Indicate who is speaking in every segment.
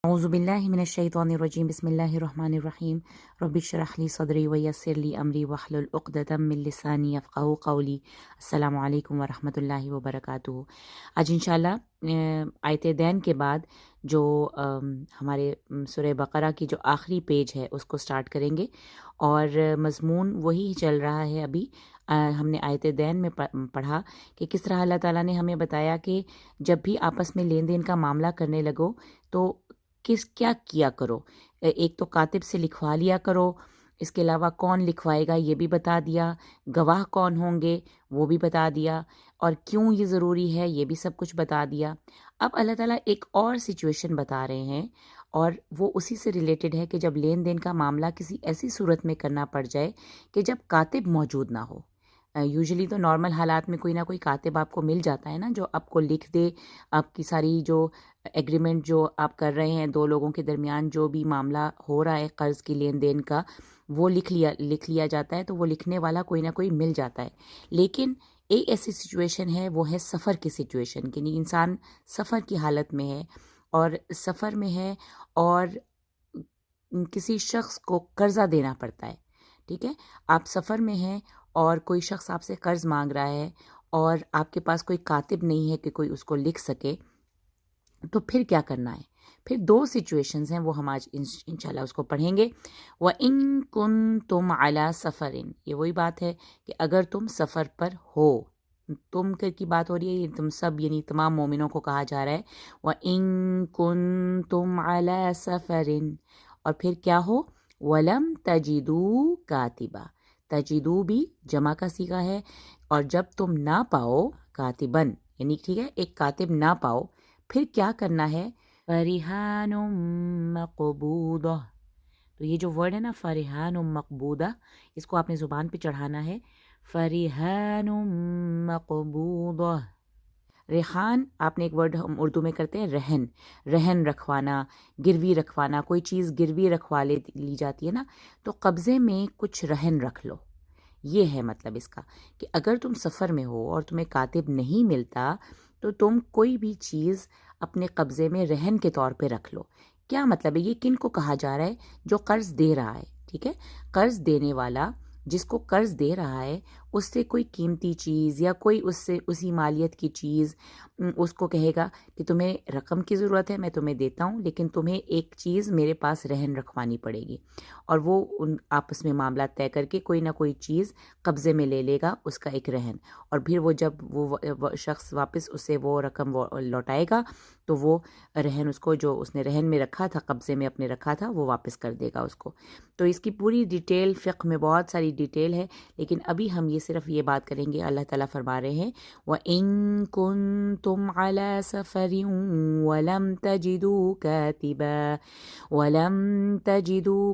Speaker 1: أعوذ بالله من الشيطان الرجيم بسم الله الرحمن الرحيم رب اشرح لي صدري ويسر لي أمري واحلل عقدة من لساني يفقهوا قولي السلام علیکم ورحمۃ اللہ وبرکاتہ۔ آج انشاءاللہ آیت دین کے بعد جو ہمارے سورہ بقرہ کی جو آخری پیج ہے اس کو سٹارٹ کریں گے، اور مضمون وہی چل رہا ہے۔ ابھی ہم نے آیت دین میں پڑھا کہ کس طرح اللہ تعالیٰ نے ہمیں بتایا کہ جب بھی آپس میں لین دین کا معاملہ کرنے لگو تو کیا کرو۔ ایک تو کاتب سے لکھوا لیا کرو، اس کے علاوہ کون لکھوائے گا یہ بھی بتا دیا، گواہ کون ہوں گے وہ بھی بتا دیا، اور کیوں یہ ضروری ہے یہ بھی سب کچھ بتا دیا۔ اب اللہ تعالیٰ ایک اور سچویشن بتا رہے ہیں، اور وہ اسی سے ریلیٹڈ ہے کہ جب لین دین کا معاملہ کسی ایسی صورت میں کرنا پڑ جائے کہ جب کاتب موجود نہ ہو۔ یوزلی تو نارمل حالات میں کوئی نہ کوئی کاتب آپ کو مل جاتا ہے نا، جو آپ کو لکھ دے، آپ کی ساری جو ایگریمنٹ جو آپ کر رہے ہیں دو لوگوں کے درمیان، جو بھی معاملہ ہو رہا ہے قرض کی لین دین کا، وہ لکھ لیا جاتا ہے، تو وہ لکھنے والا کوئی نہ کوئی مل جاتا ہے۔ لیکن ایک ایسی سچویشن ہے، وہ ہے سفر کی سچویشن، یعنی انسان سفر کی حالت میں ہے، اور سفر میں ہے اور کسی شخص کو قرضہ دینا پڑتا ہے۔ ٹھیک ہے، آپ سفر میں ہیں اور کوئی شخص آپ سے قرض مانگ رہا ہے، اور آپ کے پاس کوئی کاتب نہیں ہے کہ کوئی اس کو لکھ سکے، تو پھر کیا کرنا ہے؟ پھر دو سچویشنز ہیں، وہ ہم آج انشاءاللہ اس کو پڑھیں گے۔ وَإِن كُنتُمْ عَلَىٰ سَفَرٍ، یہ وہی بات ہے کہ اگر تم سفر پر ہو، تم کی بات ہو رہی ہے، یہ تم سب یعنی تمام مومنوں کو کہا جا رہا ہے۔ وَإِن كُنتُمْ عَلَىٰ سَفَرٍ، اور پھر کیا ہو؟ وَلَمْ تَجِدُوا كَاتِبًا، تجدو بھی جمع کا صیغہ ہے، اور جب تم نہ پاؤ کاتبن، یعنی ٹھیک ہے ایک کاتب نہ پاؤ، پھر کیا کرنا ہے؟ فرحان مقبوضہ، تو یہ جو ورڈ ہے نا فرحان مقبوضہ، اس کو آپ نے زبان پہ چڑھانا ہے، فرحان مقبوضہ۔ ریحان آپ نے ایک ورڈ ہم اردو میں کرتے ہیں رہن رکھوانا، گروی رکھوانا، کوئی چیز گروی رکھوا لی جاتی ہے نا، تو قبضے میں کچھ رہن رکھ لو، یہ ہے مطلب اس کا، کہ اگر تم سفر میں ہو اور تمہیں کاتب نہیں ملتا تو تم کوئی بھی چیز اپنے قبضے میں رہن کے طور پہ رکھ لو۔ کیا مطلب ہے؟ یہ کن کو کہا جا رہا ہے؟ جو قرض دے رہا ہے، ٹھیک ہے، قرض دینے والا جس کو قرض دے رہا ہے، اس سے کوئی قیمتی چیز یا کوئی اسی مالیت کی چیز اس کو کہے گا کہ تمہیں رقم کی ضرورت ہے، میں تمہیں دیتا ہوں، لیکن تمہیں ایک چیز میرے پاس رہن رکھوانی پڑے گی، اور وہ ان آپس میں معاملات طے کر کے کوئی نہ کوئی چیز قبضے میں لے لے گا، اس کا ایک رہن، اور پھر وہ جب وہ شخص واپس اسے وہ رقم لوٹائے گا تو وہ رہن اس کو جو اس نے رہن میں رکھا تھا، قبضے میں اپنے رکھا تھا، وہ واپس کر دے گا اس کو۔ تو اس کی پوری ڈیٹیل فقہ میں بہت ساری ڈیٹیل ہے، لیکن ابھی ہم یہ صرف یہ بات کریں گے۔ اللہ تعالیٰ فرما رہے ہیں وَإِن كُنتُمْ عَلَىٰ سَفَرٍ وَلَمْ تَجِدُوا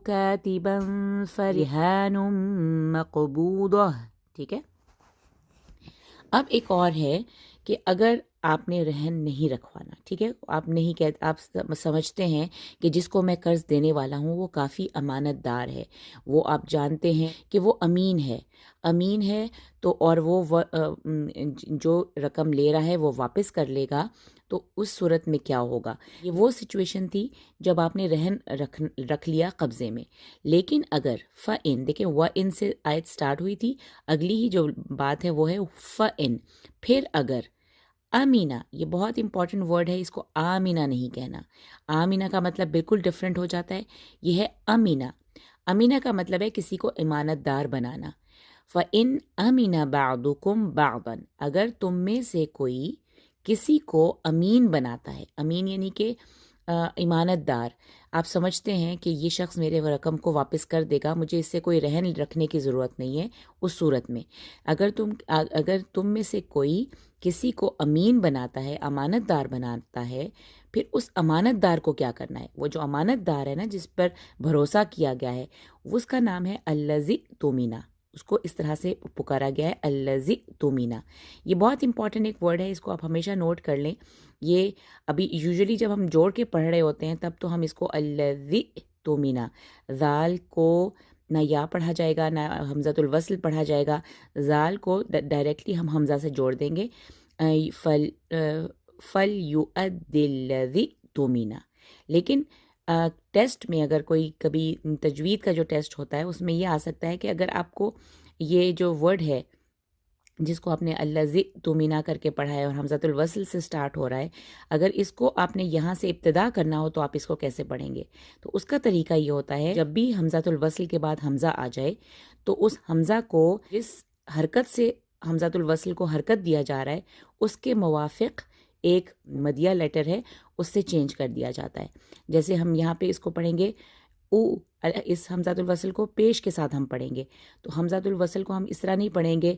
Speaker 1: كَاتِبًا فَرِهَانٌ مَّقْبُوضَةٌ، ٹھیک ہے۔ اب ایک اور ہے کہ اگر آپ نے رہن نہیں رکھوانا، ٹھیک ہے، آپ نہیں کہتے، آپ سمجھتے ہیں کہ جس کو میں قرض دینے والا ہوں وہ کافی امانت دار ہے، وہ آپ جانتے ہیں کہ وہ امین ہے تو اور وہ جو رقم لے رہا ہے وہ واپس کر لے گا، تو اس صورت میں کیا ہوگا؟ یہ وہ سچویشن تھی جب آپ نے رہن رکھ لیا قبضے میں۔ لیکن اگر فَإِن، دیکھیں وَإِن سے آیت سٹارٹ ہوئی تھی، اگلی ہی جو بات ہے وہ ہے فَإِن، پھر اگر آمینہ، یہ بہت امپورٹنٹ ورڈ ہے، اس کو آمینہ نہیں کہنا، آمینہ کا مطلب بالکل ڈیفرنٹ ہو جاتا ہے، یہ ہے امینہ۔ امینہ کا مطلب ہے کسی کو امانت دار بنانا۔ فَإِنْ أَمِنَ بَعْضُكُمْ بَعْضًا، اگر تم میں سے کوئی کسی کو امین بناتا ہے، امین یعنی کہ امانت دار، آپ سمجھتے ہیں کہ یہ شخص میرے رقم کو واپس کر دے گا، مجھے اس سے کوئی رہن رکھنے کی ضرورت نہیں ہے، اس صورت میں اگر تم میں سے کوئی کسی کو امین بناتا ہے، امانت دار بناتا ہے، پھر اس امانت دار کو کیا کرنا ہے؟ وہ جو امانت دار ہے نا، جس پر بھروسہ کیا گیا ہے، اس کا نام ہے الذی تؤمنہ، اس کو اس طرح سے پکارا گیا ہے الذی تؤمنہ۔ یہ بہت امپورٹنٹ ایک ورڈ ہے، اس کو آپ ہمیشہ نوٹ کر لیں۔ یہ ابھی یوزلی جب ہم جوڑ کے پڑھ رہے ہوتے ہیں تب تو ہم اس کو الذی تؤمنہ، ذال کو نہ یا پڑھا جائے گا نہ حمزۃ الوصل پڑھا جائے گا، ذال کو ڈائریکٹلی ہم حمزہ سے جوڑ دیں گے، فَلْيُؤَدِّ الَّذِي تُؤْمِنَ، لیکن ٹیسٹ میں اگر کوئی کبھی تجوید کا جو ٹیسٹ ہوتا ہے اس میں یہ آ سکتا ہے کہ اگر آپ کو یہ جو ورڈ ہے جس کو آپ نے الذی تومینا کر کے پڑھا ہے اور حمزۃ الوصل سے سٹارٹ ہو رہا ہے، اگر اس کو آپ نے یہاں سے ابتدا کرنا ہو تو آپ اس کو کیسے پڑھیں گے؟ تو اس کا طریقہ یہ ہوتا ہے جب بھی حمزۃ الوصل کے بعد حمزہ آ جائے تو اس حمزہ کو جس حرکت سے حمزۃ الوصل کو حرکت دیا جا رہا ہے اس کے موافق ایک مدیہ لیٹر ہے اس سے چینج کر دیا جاتا ہے. جیسے ہم یہاں پہ اس کو پڑھیں گے او، اس حمزۃ الوصل کو پیش کے ساتھ ہم پڑھیں گے تو حمزۃ الوصل کو ہم اس طرح نہیں پڑھیں گے،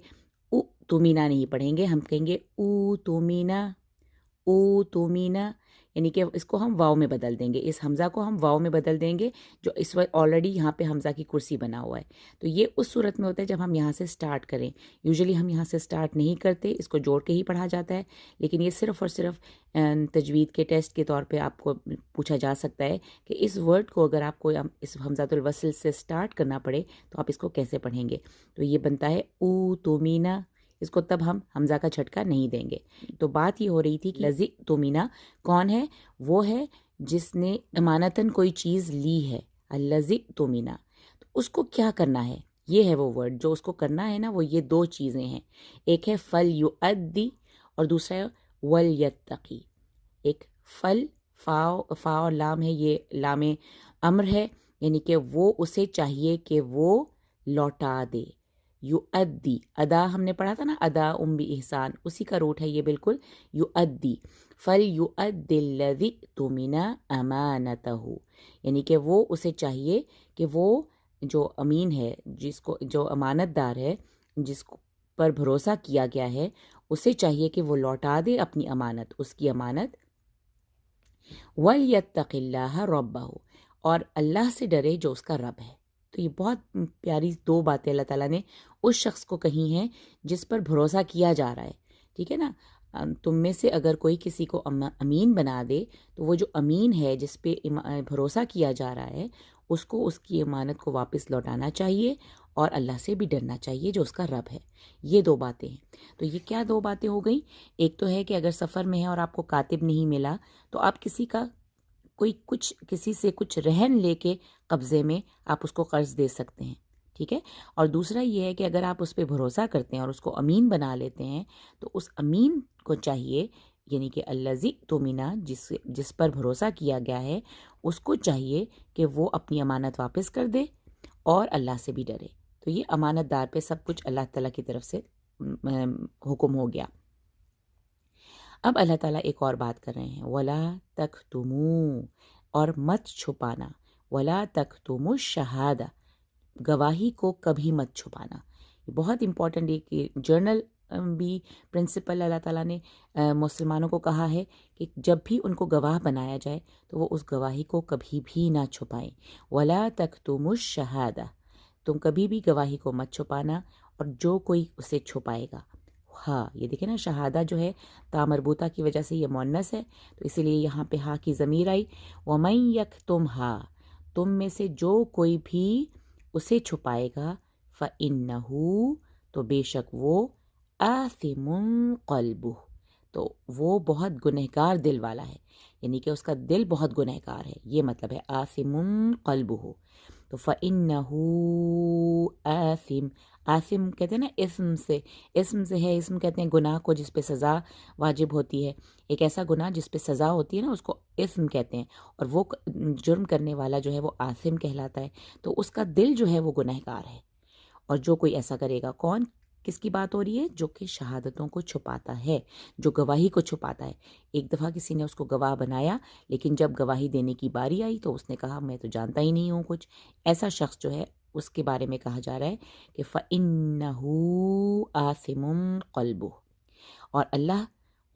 Speaker 1: او تومینا نہیں پڑھیں گے، ہم کہیں گے او تومینا، او تومینا، یعنی کہ اس کو ہم واو میں بدل دیں گے، اس حمزہ کو ہم واو میں بدل دیں گے جو اس وقت آلریڈی یہاں پہ حمزہ کی کرسی بنا ہوا ہے. تو یہ اس صورت میں ہوتا ہے جب ہم یہاں سے سٹارٹ کریں. یوزلی ہم یہاں سے سٹارٹ نہیں کرتے، اس کو جوڑ کے ہی پڑھا جاتا ہے، لیکن یہ صرف اور صرف تجوید کے ٹیسٹ کے طور پہ آپ کو پوچھا جا سکتا ہے کہ اس ورڈ کو اگر آپ کو اس حمزۃ الوصل سے سٹارٹ کرنا پڑے تو آپ اس کو کیسے پڑھیں گے. تو یہ بنتا ہے او تومینا، اس کو تب ہم حمزہ کا جھٹکا نہیں دیں گے. تو بات یہ ہو رہی تھی کہ لذی تومینا کون ہے؟ وہ ہے جس نے امانتاً کوئی چیز لی ہے، الذی تومینا. تو اس کو کیا کرنا ہے؟ یہ ہے وہ ورڈ جو اس کو کرنا ہے نا، وہ یہ دو چیزیں ہیں، ایک ہے فل یؤدی اور دوسرا ہے ولیتقی. ایک فل، فا اور لام ہے، یہ لام امر ہے، یعنی کہ وہ اسے چاہیے کہ وہ لوٹا دے. یؤدی، ادا ہم نے پڑھا تھا نا، ادا بِإحسان، اسی کا روٹ ہے یہ بالکل، یؤدی. فَلْيُؤَدِّ الَّذِي اؤْتُمِنَ أَمَانَتَهُ، یعنی کہ وہ اسے چاہیے کہ وہ جو امین ہے، جس کو جو امانت دار ہے، جس پر بھروسہ کیا گیا ہے، اسے چاہیے کہ وہ لوٹا دے اپنی امانت، اس کی امانت. وَلْيَتَّقِ اللَّهَ رَبَّهُ، اور اللہ سے ڈرے جو اس کا رب ہے. تو یہ بہت پیاری دو باتیں اللہ تعالیٰ نے اس شخص کو کہی ہیں جس پر بھروسہ کیا جا رہا ہے. ٹھیک ہے نا، تم میں سے اگر کوئی کسی کو امین بنا دے تو وہ جو امین ہے جس پہ بھروسہ کیا جا رہا ہے اس کو اس کی امانت کو واپس لوٹانا چاہیے اور اللہ سے بھی ڈرنا چاہیے جو اس کا رب ہے. یہ دو باتیں ہیں. تو یہ کیا دو باتیں ہو گئیں؟ ایک تو ہے کہ اگر سفر میں ہے اور آپ کو کاتب نہیں ملا تو آپ کسی سے کچھ رہن لے کے قبضے میں آپ اس کو قرض دے سکتے ہیں. ٹھیک ہے. اور دوسرا یہ ہے کہ اگر آپ اس پہ بھروسہ کرتے ہیں اور اس کو امین بنا لیتے ہیں تو اس امین کو چاہیے، یعنی کہ الذی تومینا، جس پر بھروسہ کیا گیا ہے، اس کو چاہیے کہ وہ اپنی امانت واپس کر دے اور اللہ سے بھی ڈرے. تو یہ امانت دار پہ سب کچھ اللہ تعالیٰ کی طرف سے حکم ہو گیا. اب اللہ تعالیٰ ایک اور بات کر رہے ہیں، وَلَا تَكْتُمُوا، اور مت چھپانا، وَلَا تَكْتُمُوا الشَّهَادَةَ، گواہی کو کبھی مت چھپانا. یہ بہت امپورٹنٹ ایک جرنل بھی پرنسپل اللہ تعالیٰ نے مسلمانوں کو کہا ہے کہ جب بھی ان کو گواہ بنایا جائے تو وہ اس گواہی کو کبھی بھی نہ چھپائیں. وَلَا تَكْتُمُوا الشَّهَادَةَ، تم کبھی بھی گواہی کو مت چھپانا، اور جو کوئی اسے چھپائے گا. ہاں، یہ دیکھیں نا، شہادہ جو ہے تا مربوطہ کی وجہ سے یہ مؤنث ہے تو اسی لیے یہاں پہ ہا کی ضمیر آئی. وَمَن يَكْتُمْهَا، تم میں سے جو کوئی بھی اسے چھپائے گا، فَإِنَّهُ، تو بے شک وہ، آثم قلبہ، تو وہ بہت گنہگار دل والا ہے، یعنی کہ اس کا دل بہت گنہگار ہے، یہ مطلب ہے آثم قلبہ. تو فَإِنَّهُ آثم، آثم کہتے ہیں نا اسم سے ہے، اسم کہتے ہیں گناہ کو جس پہ سزا واجب ہوتی ہے. ایک ایسا گناہ جس پہ سزا ہوتی ہے نا اس کو اسم کہتے ہیں، اور وہ جرم کرنے والا جو ہے وہ آثم کہلاتا ہے. تو اس کا دل جو ہے وہ گنہگار ہے. اور جو کوئی ایسا کرے گا، کون، کس کی بات ہو رہی ہے؟ جو کہ شہادتوں کو چھپاتا ہے، جو گواہی کو چھپاتا ہے. ایک دفعہ کسی نے اس کو گواہ بنایا لیکن جب گواہی دینے کی باری آئی تو اس نے کہا میں تو جانتا ہی نہیں ہوں کچھ. ایسا شخص جو ہے اس کے بارے میں کہا جا رہا ہے کہ فَإِنَّهُ آثِمٌ قَلْبُهُ. اور اللہ،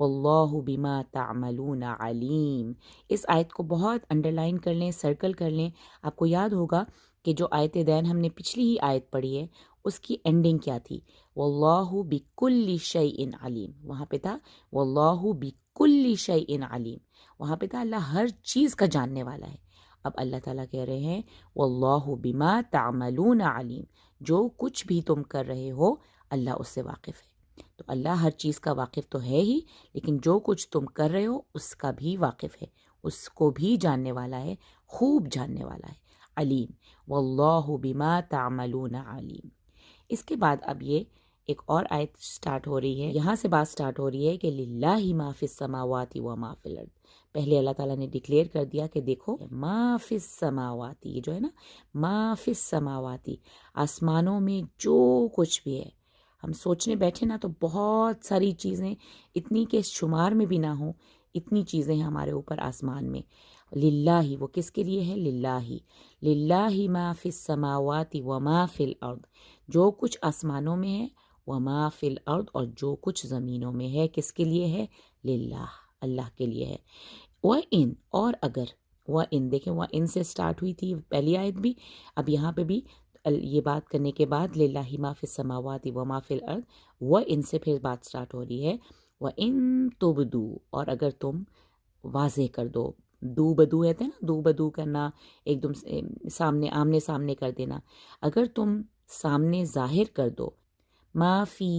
Speaker 1: واللہ بما تعملون علیم، اس آیت کو بہت انڈرلائن کر لیں، سرکل کر لیں. آپ کو یاد ہوگا کہ جو آیت دین ہم نے پچھلی ہی آیت پڑھی ہے اس کی اینڈنگ کیا تھی؟ واللہ بکل شیء علیم. وہاں پہ تھا واللہ بکل شیء علیم، وہاں پہ تھا اللہ ہر چیز کا جاننے والا ہے. اب اللہ تعالیٰ کہہ رہے ہیں واللہ بما تعملون علیم، جو کچھ بھی تم کر رہے ہو اللہ اس سے واقف ہے. تو اللہ ہر چیز کا واقف تو ہے ہی، لیکن جو کچھ تم کر رہے ہو اس کا بھی واقف ہے. اس کو بھی جاننے والا ہے، خوب جاننے والا ہے، علیم، واللہ بما تعملون علیم۔ اس کے بعد اب یہ ایک اور آیت سٹارٹ ہو رہی ہے، یہاں سے بات سٹارٹ ہو رہی ہے کہ للہ ما فی السماوات و ما فی الارض۔ پہلے اللہ تعالیٰ نے ڈکلیئر کر دیا کہ دیکھو ما فی السماوات، یہ جو ہے نا ما فی السماوات، آسمانوں میں جو کچھ بھی ہے، ہم سوچنے بیٹھے نا تو بہت ساری چیزیں، اتنی کہ شمار میں بھی نہ ہوں، اتنی چیزیں ہیں ہمارے اوپر آسمان میں۔ للہ، وہ کس کے لیے ہے؟ للہ، للہ ما فی السماوات و ما فی الارض، جو کچھ آسمانوں میں ہے، وما فی الارض، اور جو کچھ زمینوں میں ہے، کس کے لیے ہے؟ للہ، اللہ کے لیے ہے۔ وَإِن، اور اگر، وَإِن دیکھیں، وَإِن سے سٹارٹ ہوئی تھی پہلی آیت بھی، اب یہاں پہ بھی یہ بات کرنے کے بعد للہ ما فی السماوات وما فی الارض، وَإِن سے پھر بات سٹارٹ ہو رہی ہے، وَإِن تُبْدُوا، اور اگر تم واضح کر دو، دو بدو کہتے ہیں نا، دو بدو کرنا، ایک دم سامنے آمنے سامنے کر دینا، اگر تم سامنے ظاہر کر دو، ما فی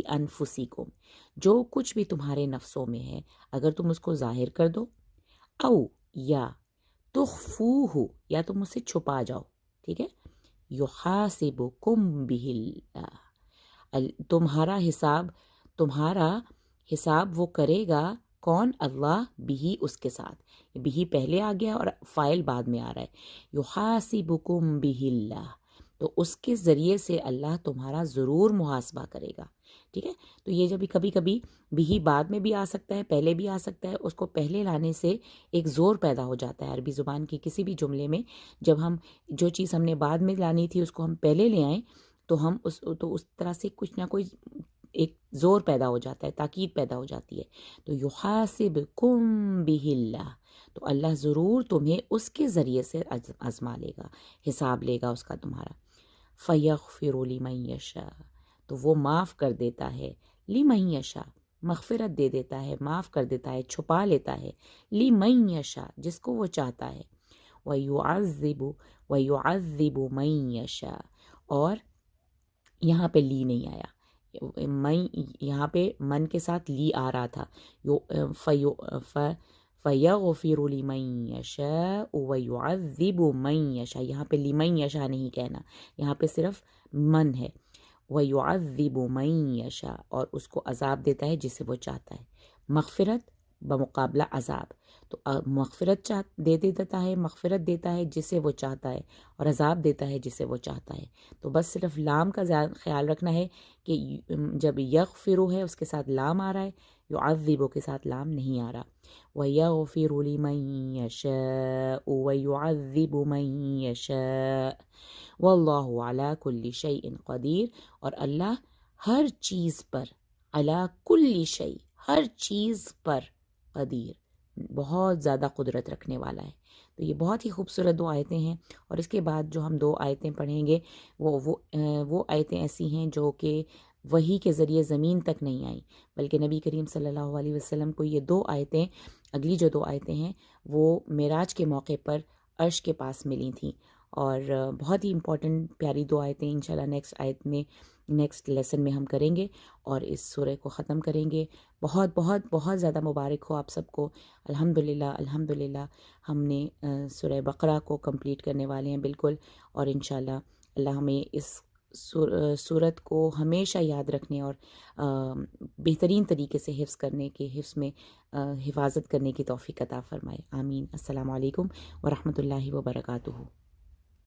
Speaker 1: انفسکم، جو کچھ بھی تمہارے نفسوں میں ہے، اگر تم اس کو ظاہر کر دو، او یا تخفوہ، یا تم اسے چھپا جاؤ، ٹھیک ہے، یحاسبکم بہ اللہ، تمہارا حساب وہ کرے گا، کون؟ اللہ، بھی، اس کے ساتھ، بھی پہلے آ گیا اور فائل بعد میں آ رہا ہے، یحاسبکم بہ اللہ، تو اس کے ذریعے سے اللہ تمہارا ضرور محاسبہ کرے گا، ٹھیک ہے۔ تو یہ جب کبھی کبھی بھی بعد میں بھی آ سکتا ہے، پہلے بھی آ سکتا ہے، اس کو پہلے لانے سے ایک زور پیدا ہو جاتا ہے عربی زبان کی کسی بھی جملے میں، جب ہم جو چیز ہم نے بعد میں لانی تھی اس کو ہم پہلے لے آئیں تو ہم اس طرح سے کچھ نہ کچھ ایک زور پیدا ہو جاتا ہے، تاکید پیدا ہو جاتی ہے۔ تو یحاسبکم بہ اللہ، تو اللہ ضرور تمہیں اس کے ذریعے سے آزما لے گا، حساب لے گا اس کا تمہارا۔ فَيَغْفِرُ لِمَن يَشَاءُ، تو وہ معاف کر دیتا ہے، لِمَن يَشَاءُ، مغفرت دے دیتا ہے، معاف کر دیتا ہے، چھپا لیتا ہے، لِمَن يَشَاءُ، جس کو وہ چاہتا ہے، وَيُعَذِّبُ مَن يَشَاءُ، اور یہاں پہ لی نہیں آیا، یہاں پہ من کے ساتھ لی آ رہا تھا، فَيَغْفِرُ لِمَن يَشَاءُ وَيُعَذِّبُ مَن يَشَاءُ، یہاں پہ لِمَن يَشَاء نہیں کہنا، یہاں پہ صرف من ہے، وَيُعَذِّبُ مَن يَشَاءُ، اور اس کو عذاب دیتا ہے جسے وہ چاہتا ہے، مغفرت بمقابلہ عذاب، تو مغفرت دے دیتا ہے، مغفرت دیتا ہے جسے وہ چاہتا ہے، اور عذاب دیتا ہے جسے وہ چاہتا ہے۔ تو بس صرف لام کا خیال رکھنا ہے کہ جب یغفرو ہے اس کے ساتھ لام آ رہا ہے، یعذبو کے ساتھ لام نہیں آ رہا۔ وَيَغْفِرُ لِمَن يَشَاءُ وَيُعَذِّبُ مَن يَشَاءُ وَاللَّهُ عَلَى كُلِّ شَيْءٍ قَدِيرٌ، اور اللہ ہر چیز پر، عَلَى كُلِّ شَيْءٍ، ہر چیز پر، قدیر، بہت زیادہ قدرت رکھنے والا ہے۔ تو یہ بہت ہی خوبصورت دو آیتیں ہیں، اور اس کے بعد جو ہم دو آیتیں پڑھیں گے وہ آیتیں ایسی ہیں جو کہ وحی کے ذریعے زمین تک نہیں آئیں، بلکہ نبی کریم صلی اللہ علیہ وسلم کو یہ دو آیتیں، اگلی جو دو آیتیں ہیں وہ معراج کے موقع پر عرش کے پاس ملی تھیں، اور بہت ہی امپورٹنٹ پیاری دو آیتیں انشاءاللہ نیکسٹ لیسن میں ہم کریں گے، اور اس سورہ کو ختم کریں گے۔ بہت بہت بہت زیادہ مبارک ہو آپ سب کو، الحمدللہ ہم نے سورہ بقرہ کو کمپلیٹ کرنے والے ہیں بالکل، اور انشاءاللہ اللہ ہمیں اس سورت کو ہمیشہ یاد رکھنے اور بہترین طریقے سے حفظ میں حفاظت کرنے کی توفیق عطا فرمائے، آمین۔ السلام علیکم ورحمۃ اللہ وبرکاتہ۔